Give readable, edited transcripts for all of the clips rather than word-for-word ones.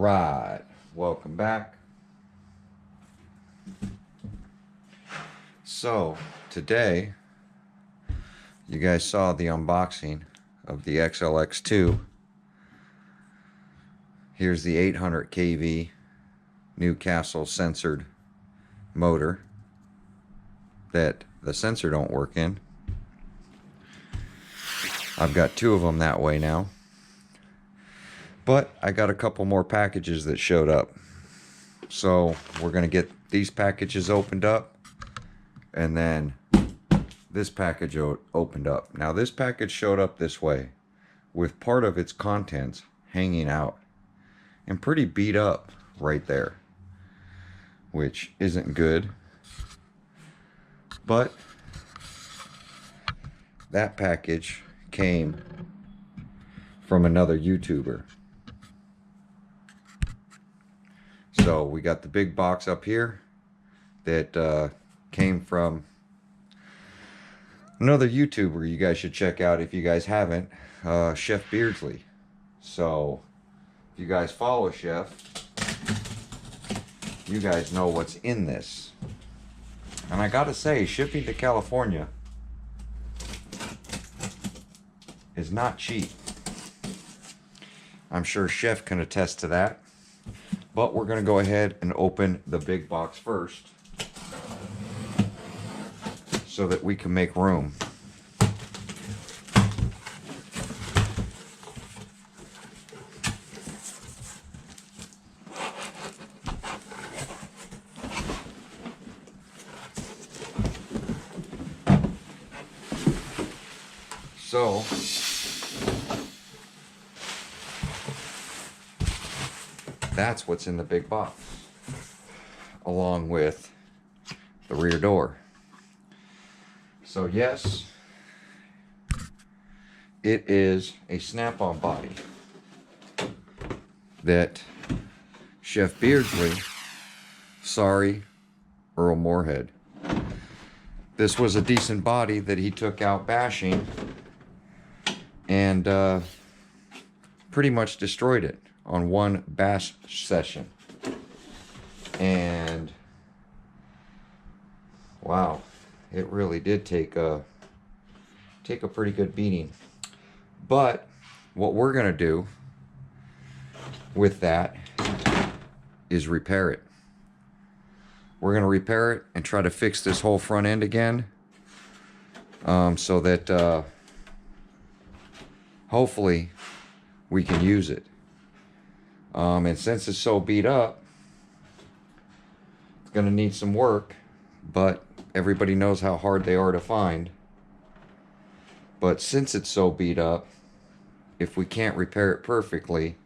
right, welcome back. So today you guys saw the unboxing of the XLX2. Here's the 800 kV Newcastle censored motor that the sensor don't work in. I've got two of them that way now, but I got a couple more packages that showed up, so we're gonna get these packages opened up, and then this package opened up. Now this package showed up this way with part of its contents hanging out and pretty beat up right there, which isn't good. But that package came from another YouTuber. So we got the big box up here that came from another YouTuber you guys should check out if you guys haven't, Chef Beardly. So if you guys follow Chef, you guys know what's in this. And I gotta say, shipping to California is not cheap. I'm sure Chef can attest to that. But we're gonna go ahead and open the big box first so that we can make room. So that's what's in the big box, along with the rear door. So yes, it is a snap-on body that Chef Beardsley, sorry, Earl Moorhead. This was a decent body that he took out bashing and pretty much destroyed it on one bash session. And wow, it really did take a pretty good beating. But what we're gonna do with that is repair it. We're gonna repair it and try to fix this whole front end again, so that hopefully we can use it. And since it's so beat up, it's gonna need some work, but everybody knows how hard they are to find. But since it's so beat up, if we can't repair it perfectly,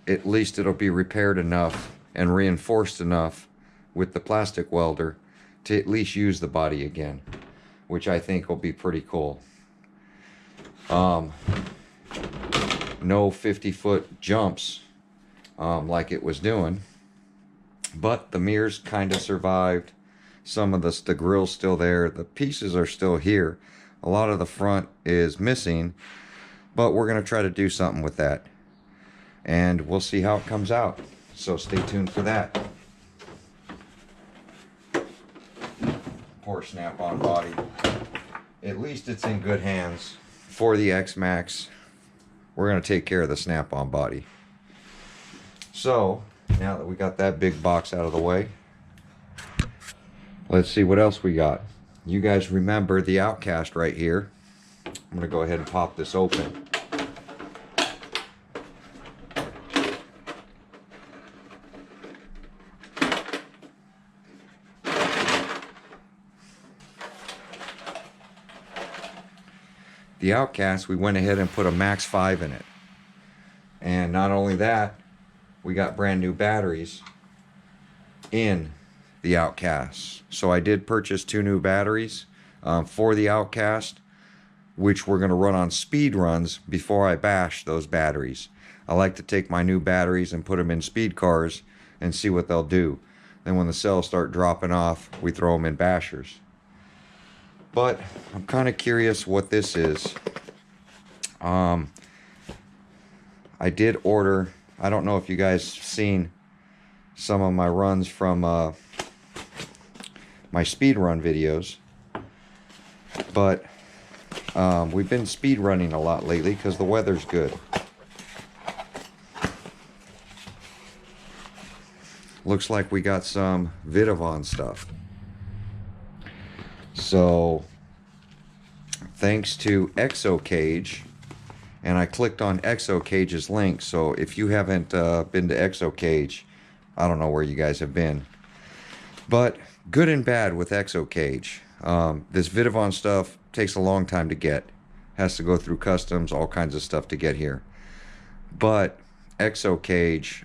at least it'll be repaired enough and reinforced enough with the plastic welder to at least use the body again, which I think will be pretty cool. No 50-foot jumps like it was doing, but the mirrors kind of survived. Some of the grill's still there, the pieces are still here, a lot of the front is missing, but we're going to try to do something with that, and we'll see how it comes out, so stay tuned for that. Poor snap-on body. At least it's in good hands for the X-Max. We're going to take care of the snap-on body. So now that we got that big box out of the way, let's see what else we got. You guys remember the Outcast right here. I'm going to go ahead and pop this open. The Outcast, we went ahead and put a Max 5 in it. And not only that, we got brand new batteries in the Outcast. So I did purchase 2 new batteries for the Outcast, which we're going to run on speed runs before I bash those batteries. I like to take my new batteries and put them in speed cars and see what they'll do. Then when the cells start dropping off, we throw them in bashers. But I'm kind of curious what this is. I did order I don't know if you guys seen some of my runs from my speed run videos, but we've been speed running a lot lately because the weather's good. Looks like we got some Vidavon stuff. So thanks to ExoCage, and I clicked on ExoCage's link, so if you haven't been to ExoCage, I don't know where you guys have been. But good and bad with ExoCage. This Vidavon stuff takes a long time to get. Has to go through customs, all kinds of stuff to get here. But ExoCage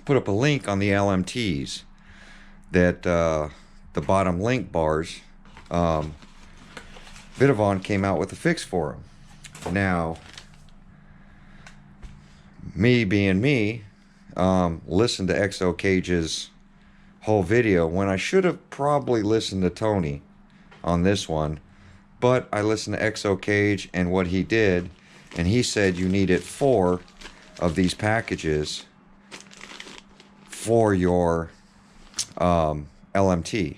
put up a link on the LMTs that the bottom link bars, Vidavon came out with a fix for them. Now, me being me, listened to ExoCage's whole video when I should have probably listened to Tony on this one, but I listened to ExoCage and what he did, and he said you needed 4 of these packages for your LMT.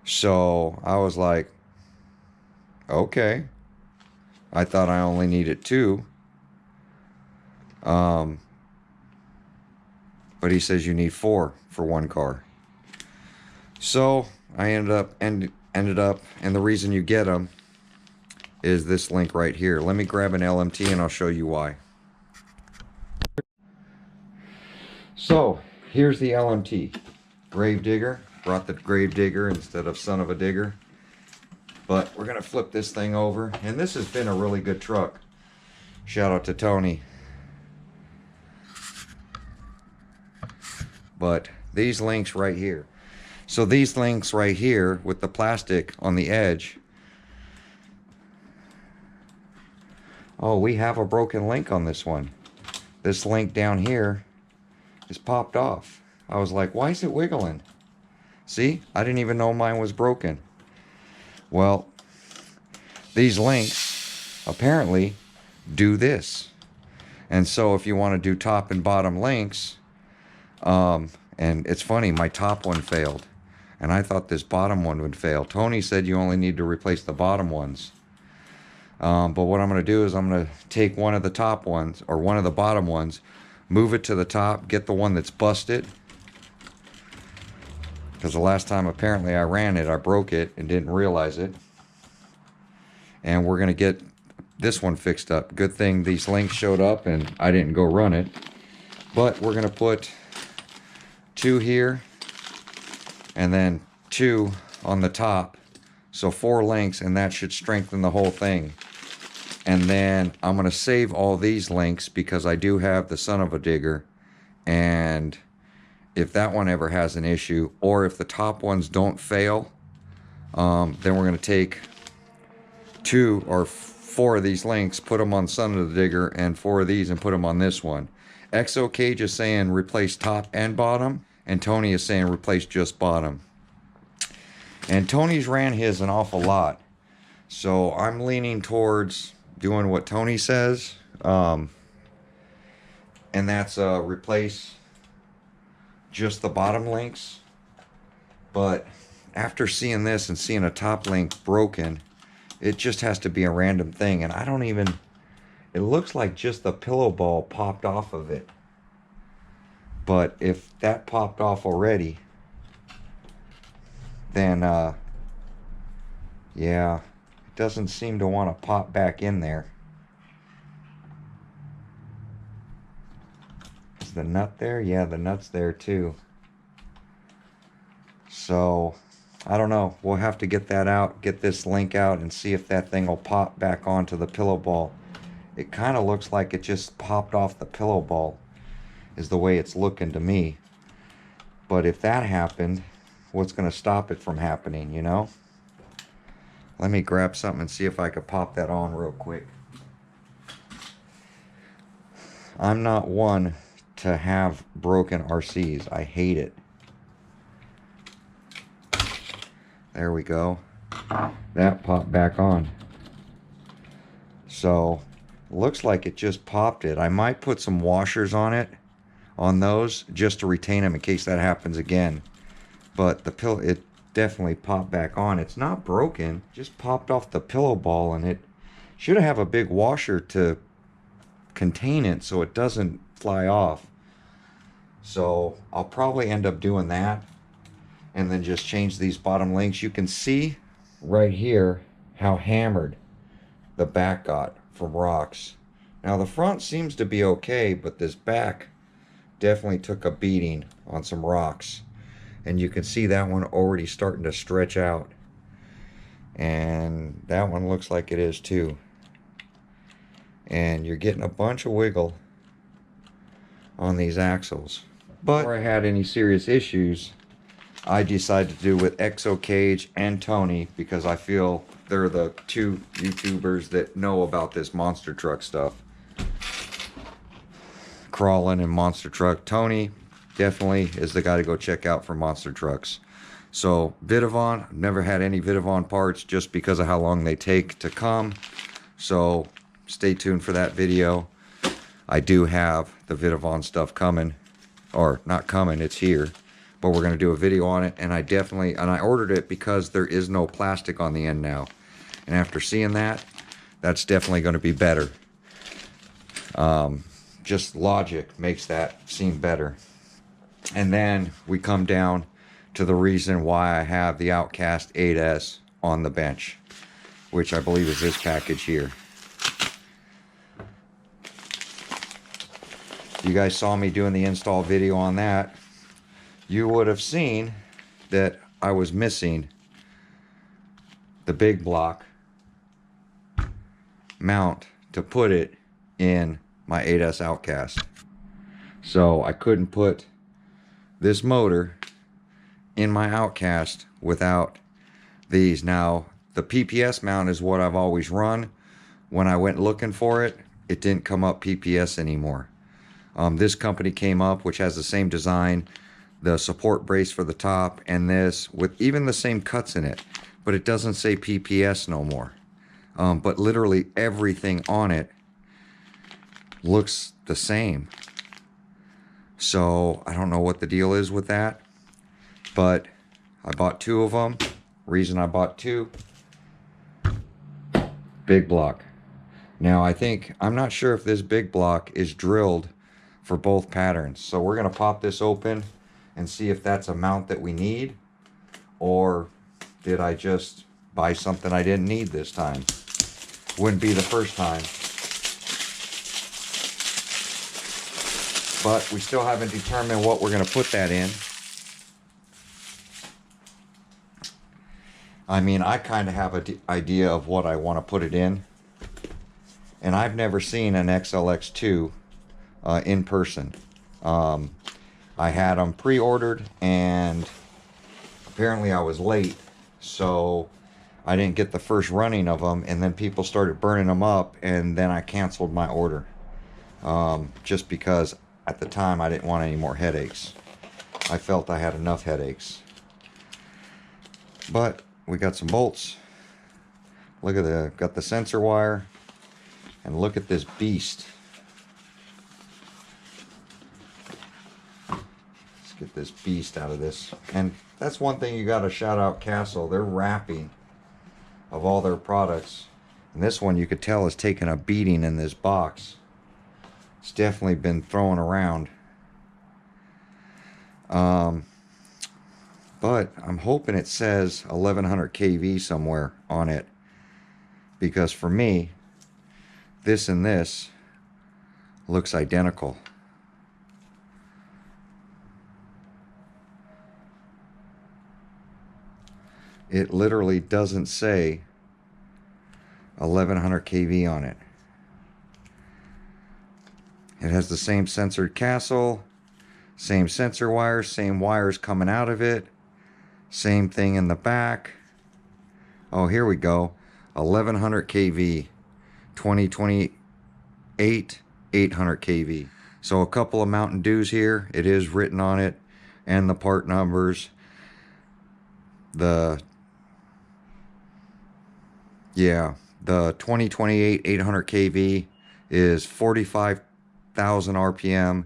So I was like, okay. I thought I only needed 2. But he says you need 4 for one car. So I ended up, and the reason you get them is this link right here. Let me grab an LMT and I'll show you why. So here's the LMT. Gravedigger. Brought the Gravedigger instead of Son of a Digger. But we're gonna flip this thing over, and this has been a really good truck. Shout out to Tony. But these links right here. So these links right here with the plastic on the edge. Oh, we have a broken link on this one. This link down here is popped off. I was like, why is it wiggling? See, I didn't even know mine was broken. Well, these links apparently do this. And so if you want to do top and bottom links, and it's funny, my top one failed. And I thought this bottom one would fail. Tony said you only need to replace the bottom ones. But what I'm going to do is I'm going to take one of the top ones, or one of the bottom ones, move it to the top, get the one that's busted. Because the last time apparently I ran it, I broke it and didn't realize it. And we're going to get this one fixed up. Good thing these links showed up and I didn't go run it. But we're going to put 2 here and then 2 on the top. So 4 links, and that should strengthen the whole thing. And then I'm going to save all these links because I do have the Son of a Digger. And if that one ever has an issue, or if the top ones don't fail, then we're going to take 2 or 4 of these links, put them on Son of the Digger, and 4 of these and put them on this one. ExoCage is saying replace top and bottom, and Tony is saying replace just bottom. And Tony's ran his an awful lot, so I'm leaning towards doing what Tony says, and that's replace just the bottom links. But after seeing this and seeing a top link broken, it just has to be a random thing. And I don't even, it looks like just the pillow ball popped off of it. But if that popped off already, then yeah, it doesn't seem to want to pop back in there. Is the nut there? Yeah, the nut's there too. So I don't know, we'll have to get that out, get this link out, and see if that thing will pop back onto the pillow ball. It kind of looks like it just popped off the pillow ball, is the way it's looking to me. But if that happened, what's going to stop it from happening, you know? Let me grab something and see if I could pop that on real quick. I'm not one to have broken RCs. I hate it. There we go. That popped back on. So looks like it just popped it. I might put some washers on it, on those, just to retain them in case that happens again. But the pillow, it definitely popped back on. It's not broken, just popped off the pillow ball, and it should have a big washer to contain it so it doesn't fly off. So I'll probably end up doing that and then just change these bottom links. You can see right here how hammered the back got from rocks. Now the front seems to be okay, but this back definitely took a beating on some rocks. And you can see that one already starting to stretch out. And that one looks like it is too. And you're getting a bunch of wiggle on these axles. But before I had any serious issues, I decided to do with Exo Cage and Tony, because I feel they're the two YouTubers that know about this monster truck stuff. Crawling and monster truck. Tony definitely is the guy to go check out for monster trucks. So Vidavon, I've never had any Vidavon parts just because of how long they take to come. So stay tuned for that video. I do have the Vidavon stuff coming, or not coming, it's here, but we're going to do a video on it. And I ordered it because there is no plastic on the end now. And after seeing that, that's definitely going to be better. Just logic makes that seem better. And then we come down to the reason why I have the Outcast 8S on the bench, which I believe is this package here. You guys saw me doing the install video on that. You would have seen that I was missing the big block mount to put it in my 8S Outcast. So I couldn't put this motor in my Outcast without these. Now the PPS mount is what I've always run. When I went looking for it, it didn't come up PPS anymore. This company came up, which has the same design, the support brace for the top, and this with even the same cuts in it, but it doesn't say PPS no more. But literally everything on it looks the same. So I don't know what the deal is with that, but I bought two of them. Reason I bought two, big block. Now I'm not sure if this big block is drilled for both patterns. So we're gonna pop this open and see if that's a mount that we need, or did I just buy something I didn't need this time. Wouldn't be the first time. But we still haven't determined what we're going to put that in. I mean, I kind of have an idea of what I want to put it in. And I've never seen an XLX2 in person. I had them pre-ordered, and apparently I was late, so I didn't get the first running of them, and then people started burning them up, and then I canceled my order. Just because at the time I didn't want any more headaches. I felt I had enough headaches. But we got some bolts. Look at got the sensor wire, and look at this beast. Let's get this beast out of this. And that's one thing you got to shout out Castle. They're wrapping of all their products, and this one you could tell is taking a beating in this box. It's definitely been thrown around. But I'm hoping it says 1100 kV somewhere on it, because for me, this and this looks identical. It literally doesn't say 1100 kV on it. It has the same censored castle, same sensor wires, same wires coming out of it, same thing in the back. Oh, here we go. 1100 kV, 2028, 800 kV. So a couple of Mountain Dews here. It is written on it, and the part numbers. The 2028 800 kV is 45,000 RPM.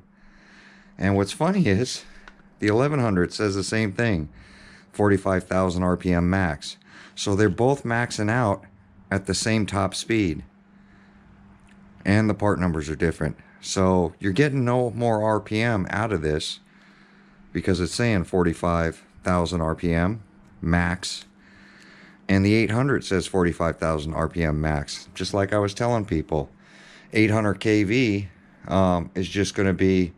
And what's funny is the 1100 says the same thing, 45,000 RPM max. So they're both maxing out at the same top speed. And the part numbers are different. So you're getting no more RPM out of this because it's saying 45,000 RPM max. And the 800 says 45,000 RPM max. Just like I was telling people, 800 kV is just going to be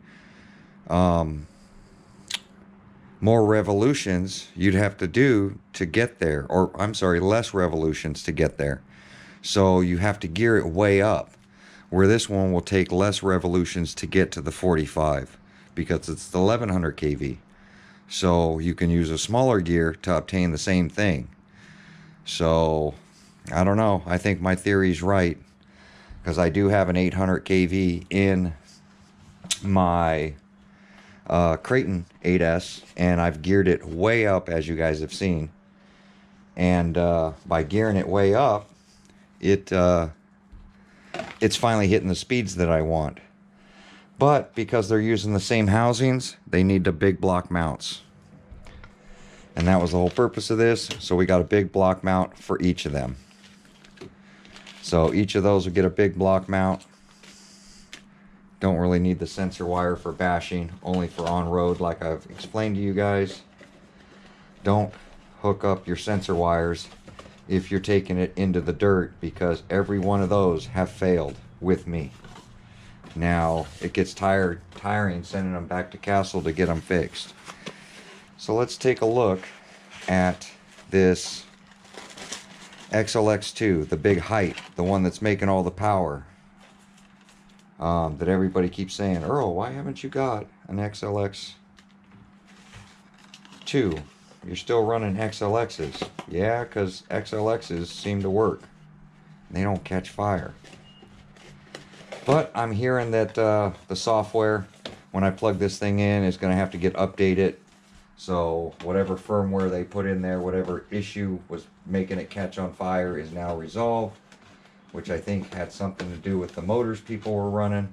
more revolutions you'd have to do to get there. Or, I'm sorry, less revolutions to get there. So you have to gear it way up. Where this one will take less revolutions to get to the 45 because it's the 1100 kV. So you can use a smaller gear to obtain the same thing. So I don't know. I think my theory's right because I do have an 800 kV in my Creighton 8S, and I've geared it way up, as you guys have seen. And by gearing it way up, it's finally hitting the speeds that I want. But because they're using the same housings, they need the big block mounts. And that was the whole purpose of this. So we got a big block mount for each of them. So each of those will get a big block mount. Don't really need the sensor wire for bashing, only for on-road like I've explained to you guys. Don't hook up your sensor wires if you're taking it into the dirt, because every one of those have failed with me. Now, it gets tiring sending them back to Castle to get them fixed. So let's take a look at this XLX2, the big height, the one that's making all the power. That everybody keeps saying, Earl, why haven't you got an XLX2? You're still running XLXs. Yeah, because XLXs seem to work. They don't catch fire. But I'm hearing that the software, when I plug this thing in, is going to have to get updated. So whatever firmware they put in there, whatever issue was making it catch on fire is now resolved, which I think had something to do with the motors people were running.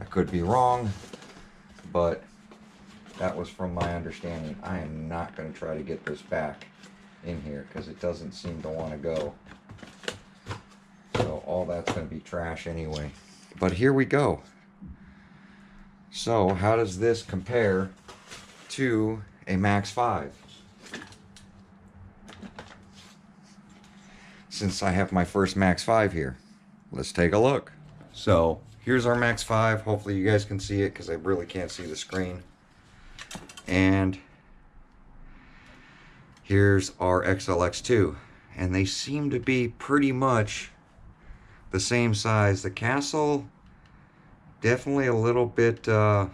I could be wrong, but that was from my understanding. I am not going to try to get this back in here because it doesn't seem to want to go. So all that's going to be trash anyway. But here we go. So how does this compare to a Max 5? Since I have my first Max 5 here, let's take a look. So here's our Max 5. Hopefully you guys can see it because I really can't see the screen. And here's our XLX2, and they seem to be pretty much the same size. The Castle definitely a little bit a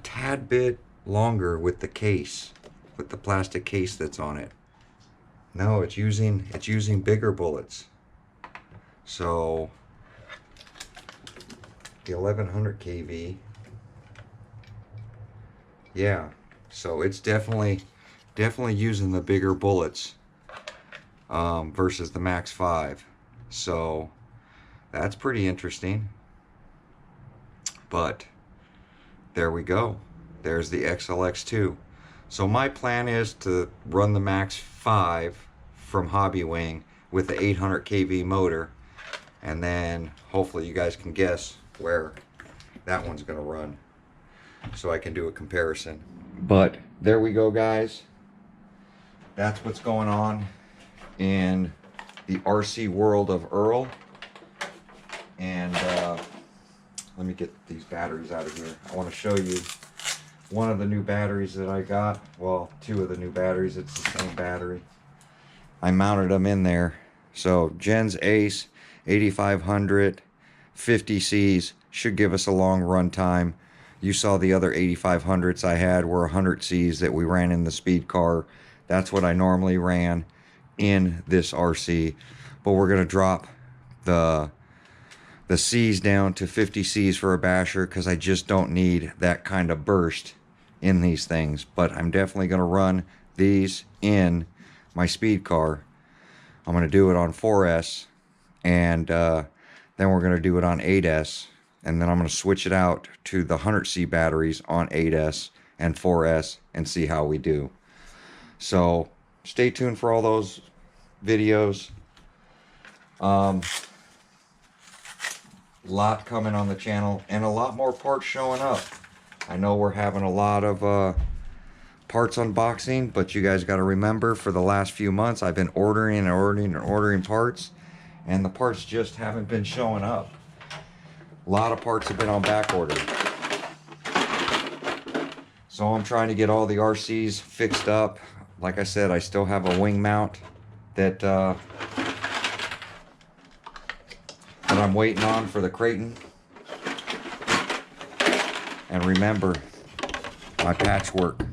tad bit longer with the case, with the plastic case that's on it. No, it's using bigger bullets. So the 1100 kV, yeah, so it's definitely using the bigger bullets versus the Max 5. So that's pretty interesting. But there we go. There's the XLX2. So my plan is to run the Max 5 from Hobby Wing with the 800 kV motor, and then hopefully you guys can guess where that one's going to run so I can do a comparison. But there we go, guys. That's what's going on in the RC world of Earl. And let me get these batteries out of here. I want to show you one of the new batteries that I got. Well, two of the new batteries. It's the same battery. I mounted them in there. So Jen's Ace 8500 50Cs should give us a long run time. You saw the other 8500s I had were 100Cs that we ran in the speed car. That's what I normally ran in this RC. But we're going to drop the C's down to 50 C's for a basher because I just don't need that kind of burst in these things. But I'm definitely going to run these in my speed car. I'm going to do it on 4S, and Then we're going to do it on 8S. And then I'm going to switch it out to the 100C batteries on 8S and 4S and see how we do. So stay tuned for all those videos. Lot coming on the channel and a lot more parts showing up. I know we're having a lot of parts unboxing, but you guys got to remember, for the last few months I've been ordering parts, and the parts just haven't been showing up. A lot of parts have been on back order. So I'm trying to get all the RCs fixed up. Like I said, I still have a wing mount that I'm waiting on for the Creighton. And remember, my patchwork,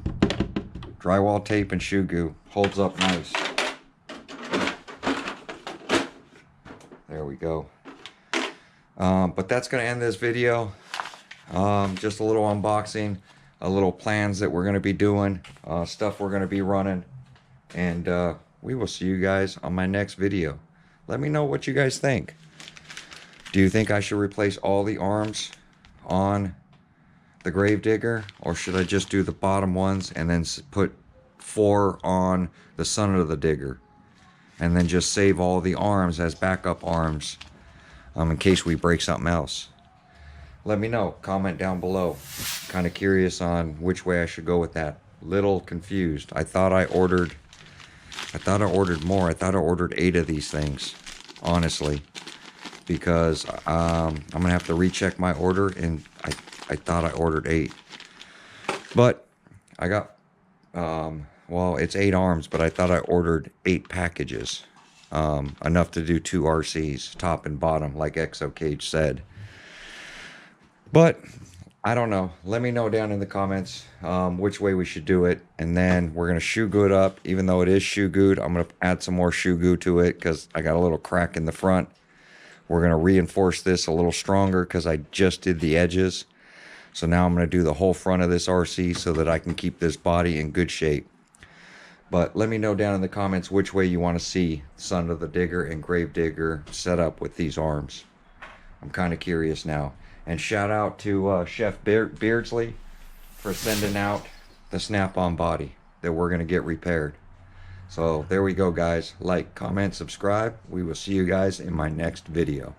drywall tape and shoe goo holds up nice. There we go. But that's going to end this video. Just a little unboxing, a little plans that we're going to be doing, stuff we're going to be running, and we will see you guys on my next video. Let me know what you guys think. Do you think I should replace all the arms on the Gravedigger, or should I just do the bottom ones and then put 4 on the Son of the Digger, and then just save all the arms as backup arms in case we break something else? Let me know. Comment down below. Kind of curious on which way I should go with that. Little confused. I thought I ordered more. I thought I ordered 8 of these things, honestly, because I'm gonna have to recheck my order, and I thought I ordered 8, but I got well, it's 8 arms, but I thought I ordered 8 packages, enough to do 2 RCs, top and bottom, like ExoCage said. But I don't know. Let me know down in the comments which way we should do it, and then we're gonna shoe goo it up. Even though it is shoe gooed, I'm gonna add some more shoe goo to it because I got a little crack in the front. We're gonna reinforce this a little stronger because I just did the edges. So now I'm gonna do the whole front of this RC so that I can keep this body in good shape. But let me know down in the comments which way you want to see Son of the Digger and Gravedigger set up with these arms. I'm kind of curious now. And shout out to Chef Beardly for sending out the snap-on body that we're going to get repaired. So there we go, guys. Like, comment, subscribe. We will see you guys in my next video.